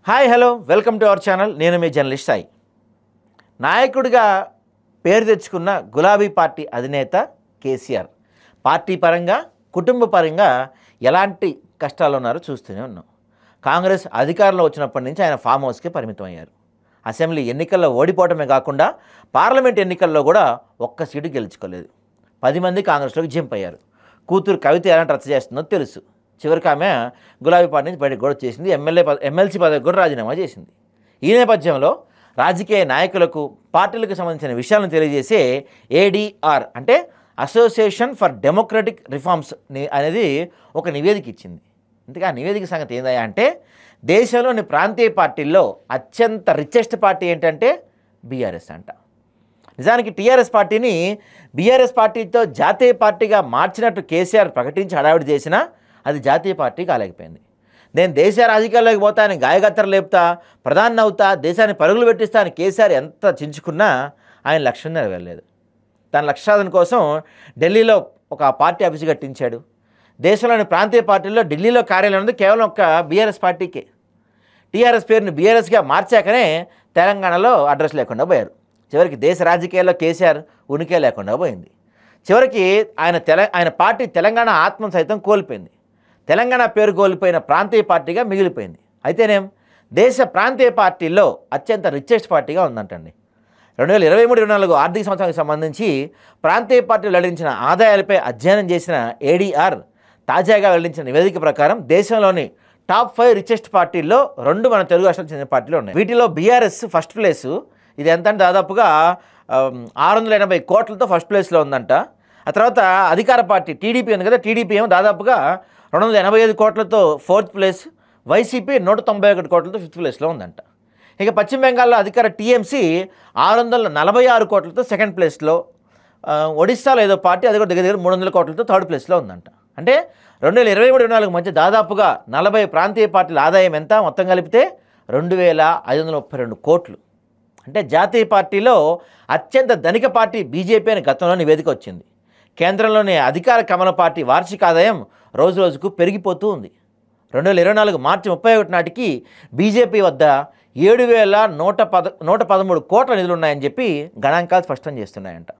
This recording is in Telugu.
Hi hello welcome to our channel. నేను మీ జర్నలిస్ట్ సాయి. నాయకుడిగా పేరు తెచ్చుకున్న గులాబీ పార్టీ అధినేత కేసీఆర్ పార్టీ పరంగా కుటుంబ పరంగా ఎలాంటి కష్టాలు ఉన్నారో చూస్తూనే ఉన్నాం. కాంగ్రెస్ అధికారంలో వచ్చినప్పటి నుంచి ఆయన ఫామ్ హౌస్కే పరిమితం అయ్యారు. అసెంబ్లీ ఎన్నికల్లో ఓడిపోవటమే కాకుండా పార్లమెంట్ ఎన్నికల్లో కూడా ఒక్క సీటు గెలుచుకోలేదు. 10 మంది కాంగ్రెస్లోకి జంప్ అయ్యారు. కూతురు కవిత ఎలాంటి రచ్చ చేస్తుందో తెలుసు. చివరికి ఆమె గులాబీ పార్టీ నుంచి బయటకు కూడా వచ్చేసింది. ఎమ్మెల్సీ పదవికి కూడా రాజీనామా చేసింది. ఈ నేపథ్యంలో రాజకీయ నాయకులకు పార్టీలకు సంబంధించిన విషయాలను తెలియజేసే ఏడీఆర్ అంటే అసోసియేషన్ ఫర్ డెమోక్రటిక్ రిఫార్మ్స్ అనేది ఒక నివేదిక ఇచ్చింది. ఇంతగా ఆ నివేదిక సంగతి ఏందా అంటే దేశంలోని ప్రాంతీయ పార్టీల్లో అత్యంత రిచెస్ట్ పార్టీ ఏంటంటే బీఆర్ఎస్ అంట. నిజానికి టీఆర్ఎస్ పార్టీని బీఆర్ఎస్ పార్టీతో జాతీయ పార్టీగా మార్చినట్టు కేసీఆర్ ప్రకటించి హడావిడి చేసినా అది జాతీయ పార్టీ కాలేకపోయింది. నేను దేశ రాజకీయాల్లోకి పోతాను, గాయగత్తర లేపుతా, ప్రధాని అవుతా, దేశాన్ని పరుగులు పెట్టిస్తా అని కేసీఆర్ ఎంత చించుకున్నా ఆయన లక్ష్యం నెరవేరలేదు. తన లక్ష్యాల కోసం ఢిల్లీలో ఒక పార్టీ ఆఫీసు కట్టించాడు. దేశంలోని ప్రాంతీయ పార్టీల్లో ఢిల్లీలో కార్యాలయం ఉంది కేవలం ఒక బీఆర్ఎస్ పార్టీకే. టీఆర్ఎస్ పేరుని బీఆర్ఎస్గా మార్చాకనే తెలంగాణలో అడ్రస్ లేకుండా పోయారు. చివరికి దేశ రాజకీయాల్లో కేసీఆర్ ఉనికే లేకుండా పోయింది. చివరికి ఆయన పార్టీ తెలంగాణ ఆత్మ సైతం కోల్పోయింది. తెలంగాణ పేరు కోల్పోయిన ప్రాంతీయ పార్టీగా మిగిలిపోయింది. అయితేనేం దేశ ప్రాంతీయ పార్టీల్లో అత్యంత రిచెస్ట్ పార్టీగా ఉందంటండి. 2023-24 ఆర్థిక సంవత్సరానికి సంబంధించి ప్రాంతీయ పార్టీలు వెల్లడించిన ఆదాయాలపై అధ్యయనం చేసిన ఏడీఆర్ తాజాగా వెల్లడించిన నివేదిక ప్రకారం దేశంలోని టాప్ 5 రిచెస్ట్ పార్టీల్లో 2 మన తెలుగు రాష్ట్రాలకు చెందిన పార్టీలు ఉన్నాయి. వీటిలో బీఆర్ఎస్ ఫస్ట్ ప్లేసు. ఇది ఎంత అంటే దాదాపుగా 680 కోట్లతో ఫస్ట్ ప్లేస్లో ఉందంట. ఆ తర్వాత అధికార పార్టీ టీడీపీ ఉంది కదా, టీడీపీ ఏమో దాదాపుగా 285 కోట్లతో 4th ప్లేస్, వైసీపీ 191 కోట్లతో 5th ప్లేస్లో ఉందంట. ఇక పశ్చిమ బెంగాల్లో అధికార టీఎంసీ 646 కోట్లతో 2nd ప్లేస్లో, ఒడిస్సాలో ఏదో పార్టీ అది కూడా దగ్గర 300 కోట్లతో 3rd ప్లేస్లో ఉందంట. అంటే 2023-24 మధ్య దాదాపుగా 40 ప్రాంతీయ పార్టీల ఆదాయం ఎంత మొత్తం కలిపితే 2532 కోట్లు. అంటే జాతీయ పార్టీలో అత్యంత ధనిక పార్టీ బీజేపీ అని గతంలో నివేదిక వచ్చింది. కేంద్రంలోని అధికార కమల పార్టీ వార్షిక ఆదాయం రోజు రోజుకు పెరిగిపోతూ ఉంది. 2024 మార్చి 31 నాటికి బీజేపీ వద్ద 7,113 కోట్ల నిధులున్నాయని చెప్పి గణాంకాలు స్పష్టం చేస్తున్నాయంట.